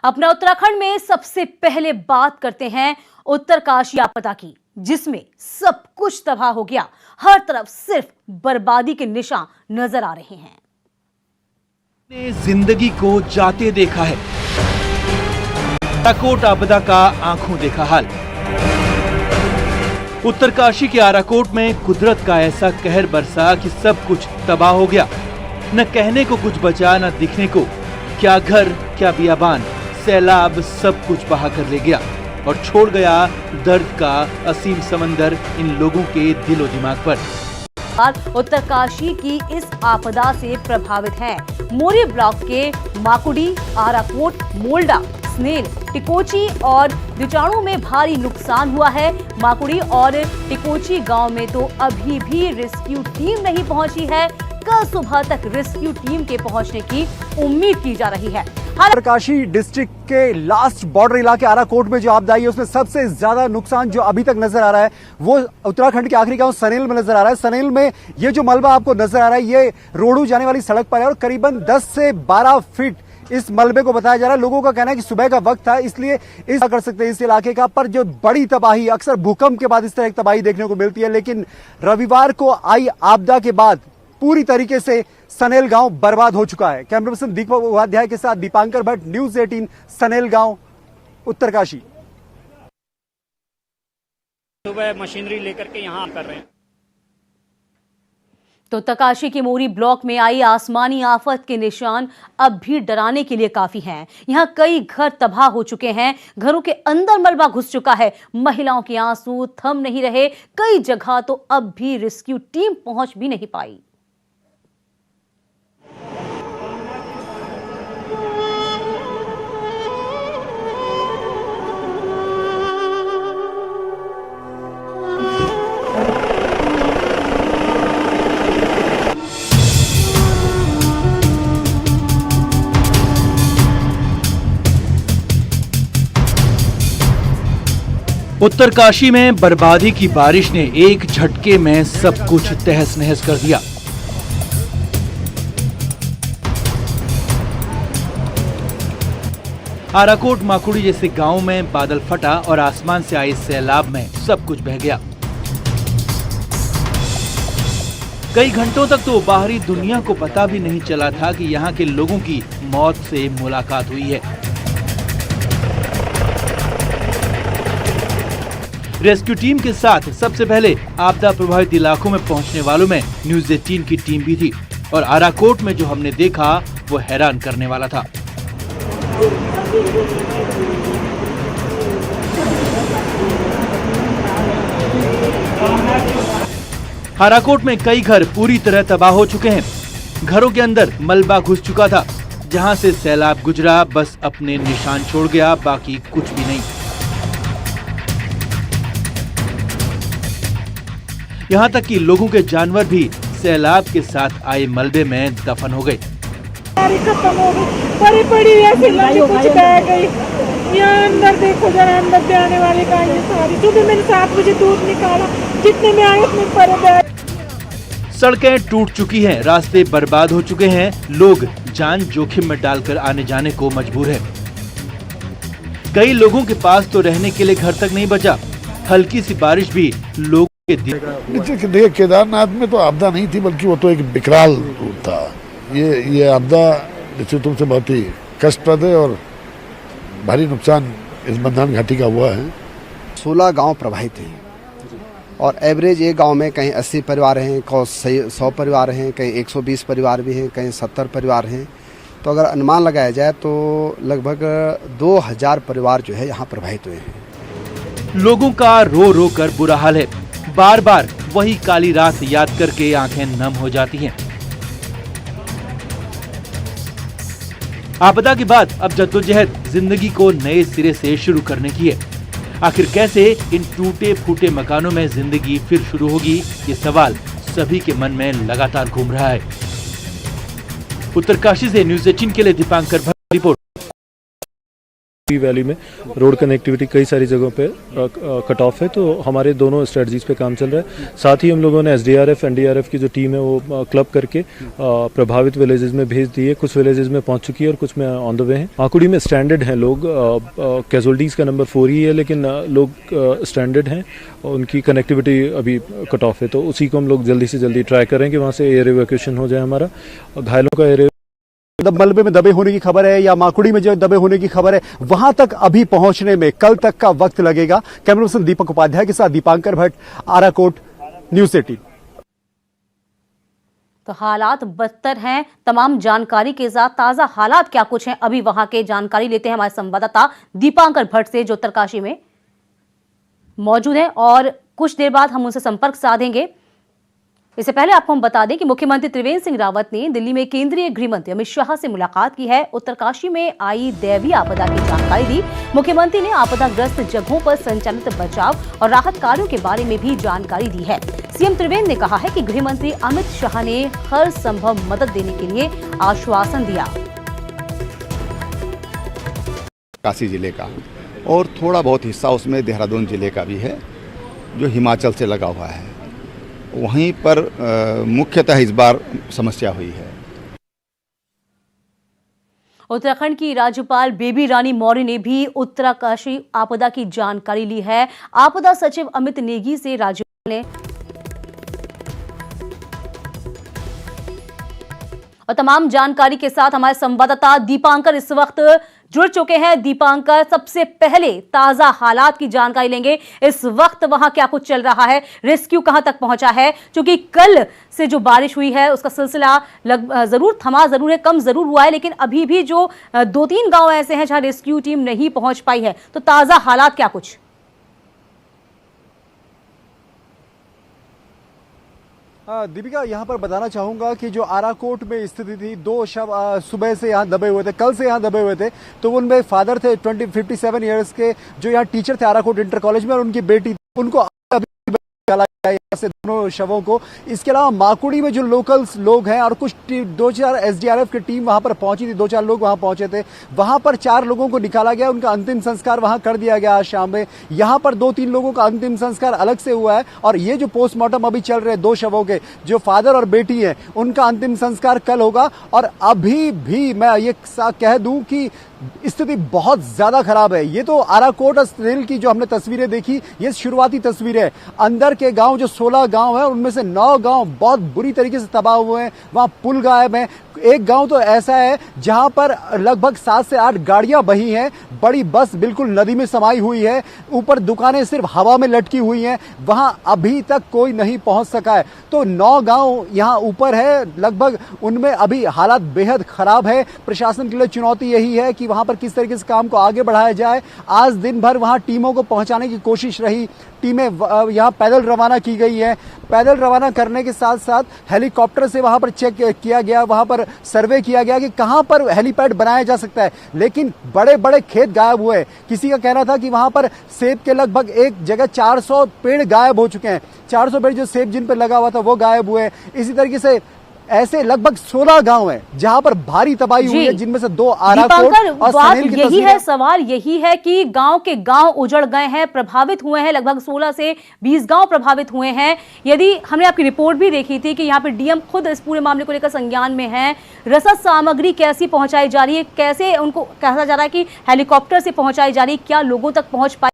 अपना उत्तराखंड में सबसे पहले बात करते हैं उत्तरकाशी आपदा की, जिसमें सब कुछ तबाह हो गया। हर तरफ सिर्फ बर्बादी के निशान नजर आ रहे हैं। ने जिंदगी को जाते देखा है। आराकोट आपदा का आंखों देखा हाल। उत्तरकाशी के आराकोट में कुदरत का ऐसा कहर बरसा कि सब कुछ तबाह हो गया। न कहने को कुछ बचा, न दिखने को। क्या घर, क्या बियाबान, सैलाब सब कुछ बहा कर ले गया और छोड़ गया दर्द का असीम समंदर इन लोगों के दिलो दिमाग पर। उत्तरकाशी की इस आपदा से प्रभावित हैं मोरी ब्लॉक के माकुड़ी, आराकोट, मोल्डा, स्नेल, टिकोची और दिचाणु में भारी नुकसान हुआ है। माकुड़ी और टिकोची गांव में तो अभी भी रेस्क्यू टीम नहीं पहुंची है। कल सुबह तक रेस्क्यू टीम के पहुंचने की उम्मीद की जा रही है। उत्तरकाशी डिस्ट्रिक्ट के लास्ट बॉर्डर इलाके आराकोट में जो आपदा आई है उसमें सबसे ज्यादा नुकसान जो अभी तक नजर आ रहा है वो उत्तराखंड के आखिरी गांव सनेल में नजर आ रहा है। सनेल में ये जो मलबा आपको नजर आ रहा है ये रोडू जाने वाली सड़क पर है और करीबन 10 से 12 फीट इस मलबे को बताया जा रहा है। लोगों का कहना है कि सुबह का वक्त था, इसलिए इस कर सकते हैं इस इलाके का। पर जो बड़ी तबाही, अक्सर भूकंप के बाद इस तरह की तबाही देखने को मिलती है, लेकिन रविवार को आई आपदा के बाद पूरी तरीके से सनेल गांव बर्बाद हो चुका है। कैमरा पर्सन दीपक उपाध्याय के साथ दीपांकर भट्ट, न्यूज 18, सनेल गांव, उत्तरकाशी। सुबह मशीनरी लेकर के यहाँ कर रहे हैं। तो उत्तरकाशी के मोरी ब्लॉक में आई आसमानी आफत के निशान अब भी डराने के लिए काफी हैं। यहाँ कई घर तबाह हो चुके हैं, घरों के अंदर मलबा घुस चुका है। महिलाओं के आंसू थम नहीं रहे। कई जगह तो अब भी रेस्क्यू टीम पहुंच भी नहीं पाई। उत्तरकाशी में बर्बादी की बारिश ने एक झटके में सब कुछ तहस नहस कर दिया। आराकोट, माकुड़ी जैसे गांव में बादल फटा और आसमान से आए सैलाब में सब कुछ बह गया। कई घंटों तक तो बाहरी दुनिया को पता भी नहीं चला था कि यहाँ के लोगों की मौत से मुलाकात हुई है। रेस्क्यू टीम के साथ सबसे पहले आपदा प्रभावित इलाकों में पहुंचने वालों में न्यूज 18 की टीम भी थी और आराकोट में जो हमने देखा वो हैरान करने वाला था। आराकोट में कई घर पूरी तरह तबाह हो चुके हैं। घरों के अंदर मलबा घुस चुका था। जहां से सैलाब गुजरा बस अपने निशान छोड़ गया, बाकी कुछ भी नहीं। यहाँ तक कि लोगों के जानवर भी सैलाब के साथ आए मलबे में दफन हो गए। खत्म हो गई, पड़ी ऐसे कुछ बह गई। यहाँ अंदर देखो जरा, अंदर से आने वाले का ये सारी। सुबह मैंने 7 बजे दूध निकाला, जितने में आए उतने परे बह। सड़कें टूट चुकी हैं, रास्ते बर्बाद हो चुके हैं। लोग जान जोखिम में डालकर आने जाने को मजबूर है। कई लोगों के पास तो रहने के लिए घर तक नहीं बचा। हल्की सी बारिश भी लोग देखिए, केदारनाथ में तो आपदा नहीं थी, बल्कि वो तो एक विकराल रूप था। ये आपदा निश्चित रूप से बहुत ही कष्टप्रद है और भारी नुकसान इस बंधान घाटी का हुआ है। 16 गांव प्रभावित हैं और एवरेज एक गांव में कहीं 80 परिवार हैं, कहीं 100 परिवार हैं, कहीं 120 परिवार भी हैं, कहीं 70 परिवार हैं। तो अगर अनुमान लगाया जाए तो लगभग 2000 परिवार जो है यहाँ प्रभावित हुए हैं। लोगों का रो रो कर बुरा हाल है। बार बार वही काली रात याद करके आंखें नम हो जाती हैं। आपदा के बाद अब जद्दोजहद जिंदगी को नए सिरे से शुरू करने की है। आखिर कैसे इन टूटे फूटे मकानों में जिंदगी फिर शुरू होगी, ये सवाल सभी के मन में लगातार घूम रहा है। उत्तरकाशी से न्यूज 18 के लिए दीपांकर भट्ट रिपोर्ट। वैली में रोड कनेक्टिविटी कई सारी जगहों पे कट ऑफ है, तो हमारे दोनों स्ट्रेटजीज पे काम चल रहा है। साथ ही हम लोगों ने एसडीआरएफ एनडीआरएफ की जो टीम है वो क्लब करके प्रभावित विलेजेस में भेज दी है। कुछ विलेजेस में पहुंच चुकी है और कुछ में ऑन द वे हैं। माकुड़ी में स्ट्रैंडेड हैं लोग, कैजुअलिटीज़ का नंबर 4 ही है, लेकिन लोग स्ट्रैंडेड हैं, उनकी कनेक्टिविटी अभी कट ऑफ है, तो उसी को हम लोग जल्दी से जल्दी ट्राई करें कि वहाँ से एयर इवैक्यूएशन हो जाए हमारा। घायलों का एयर मलबे में दबे होने की खबर है या माकुड़ी में जो दबे होने की खबर है, वहां तक अभी पहुंचने में कल तक का वक्त लगेगा। कैमरा पर्सन दीपक उपाध्याय के साथ दीपांकर भट्ट, आराकोट, न्यूज़ 18। तो हालात बदतर हैं। तमाम जानकारी के साथ ताजा हालात क्या कुछ हैं, अभी वहां के जानकारी लेते हैं हमारे संवाददाता दीपांकर भट्ट से, जो उत्तरकाशी में मौजूद हैं, और कुछ देर बाद हम उनसे संपर्क साधेंगे। इससे पहले आपको हम बता दें कि मुख्यमंत्री त्रिवेंद्र सिंह रावत ने दिल्ली में केंद्रीय गृह मंत्री अमित शाह से मुलाकात की है। उत्तरकाशी में आई दैवीय आपदा की जानकारी दी। मुख्यमंत्री ने आपदाग्रस्त जगहों पर संचालित बचाव और राहत कार्यों के बारे में भी जानकारी दी है। सीएम त्रिवेंद्र ने कहा है कि गृह मंत्री अमित शाह ने हर संभव मदद देने के लिए आश्वासन दिया। काशी जिले का और थोड़ा बहुत हिस्सा उसमें देहरादून जिले का भी है, जो हिमाचल से लगा हुआ है। वहीं पर मुख्यतः इस बार समस्या हुई है। उत्तराखंड की राज्यपाल बेबी रानी मौर्य ने भी उत्तरकाशी आपदा की जानकारी ली है। आपदा सचिव अमित नेगी से राज्यपाल ने और तमाम जानकारी के साथ हमारे संवाददाता दीपांकर इस वक्त जुड़ चुके हैं। दीपांकर, सबसे पहले ताजा हालात की जानकारी लेंगे। इस वक्त वहां क्या कुछ चल रहा है, रेस्क्यू कहां तक पहुंचा है? क्योंकि कल से जो बारिश हुई है उसका सिलसिला जरूर थमा जरूर है, कम जरूर हुआ है, लेकिन अभी भी जो 2-3 गांव ऐसे हैं जहां रेस्क्यू टीम नहीं पहुंच पाई है। तो ताजा हालात क्या कुछ? दीपिका, यहाँ पर बताना चाहूंगा कि जो आराकोट में स्थिति थी, 2 शव सुबह से यहाँ दबे हुए थे, कल से यहाँ दबे हुए थे। तो उनमें फादर थे 57 ईयर्स के, जो यहाँ टीचर थे आराकोट इंटर कॉलेज में, और उनकी बेटी थी। उनको से दोनों शवों को। इसके अलावा माकुड़ी में जो लोकल्स लोग हैं और कुछ 2-4 एसडीआरएफ की टीम वहां पर पहुंची थी, 2-4 लोग वहां पहुंचे थे। वहां पर 4 लोगों को निकाला गया, उनका अंतिम संस्कार वहां कर दिया गया आज शाम में। यहां पर 2-3 लोगों का अंतिम संस्कार अलग से हुआ है, और ये जो पोस्टमार्टम अभी चल रहे 2 शवों के, जो फादर और बेटी है, उनका अंतिम संस्कार कल होगा। और अभी भी मैं ये कह दूं कि स्थिति बहुत ज्यादा खराब है। ये तो आराकोट और सनेल की जो हमने तस्वीरें देखी, ये शुरुआती तस्वीरें है। अंदर के गांव जो 16 गांव है, उनमें से 9 गांव बहुत बुरी तरीके से तबाह हुए हैं। वहां पुल गायब है। एक गांव तो ऐसा है जहां पर लगभग 7 से 8 गाड़ियां बही हैं। बड़ी बस बिल्कुल नदी में समाई हुई है। ऊपर दुकानें सिर्फ हवा में लटकी हुई हैं। वहां अभी तक कोई नहीं पहुंच सका है। तो 9 गांव यहां ऊपर है, लगभग उनमें अभी हालात बेहद खराब है। प्रशासन के लिए चुनौती यही है कि वहां पर किस तरीके से काम को आगे बढ़ाया जाए। आज दिन भर वहां टीमों को पहुंचाने की कोशिश रही। टीमें यहां पैदल रवाना की गई है। पैदल रवाना करने के साथ साथ हेलीकॉप्टर से वहां पर चेक किया गया, वहां पर सर्वे किया गया कि कहां पर हेलीपैड बनाया जा सकता है। लेकिन बड़े बड़े खेत गायब हुए। किसी का कहना था कि वहां पर सेब के लगभग एक जगह 400 पेड़ गायब हो चुके हैं। 400 पेड़ जो सेब जिन पर लगा हुआ था वो गायब हुए। इसी तरीके से ऐसे लगभग 16 गांव हैं जहां पर भारी तबाही हुई है, जिनमें से 2 आराकोट और सनेल की यही है, सवाल यही है कि गांव के गांव उजड़ गए हैं, प्रभावित हुए हैं। लगभग 16 से 20 गांव प्रभावित हुए हैं। यदि हमने आपकी रिपोर्ट भी देखी थी कि यहाँ पे डीएम खुद इस पूरे मामले को लेकर संज्ञान में है। रसद सामग्री कैसी पहुंचाई जा रही है, कैसे उनको कहा जा रहा है कि हेलीकॉप्टर से पहुंचाई जा रही है, क्या लोगों तक पहुंच पाई?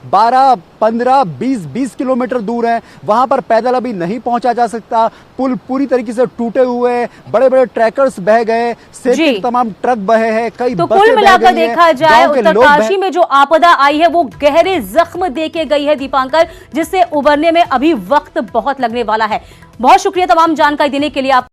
12, 15, 20 किलोमीटर दूर है। वहां पर पैदल अभी नहीं पहुंचा जा सकता। पुल पूरी तरीके से टूटे हुए, बड़े बड़े ट्रैकर्स बह गए, सेब के तमाम ट्रक बहे हैं, कई तो कुल मिलाकर देखा जाए उत्तरकाशी में जो आपदा आई है वो गहरे जख्म देके गई है दीपांकर, जिससे उबरने में अभी वक्त बहुत लगने वाला है। बहुत शुक्रिया तमाम जानकारी देने के लिए आप।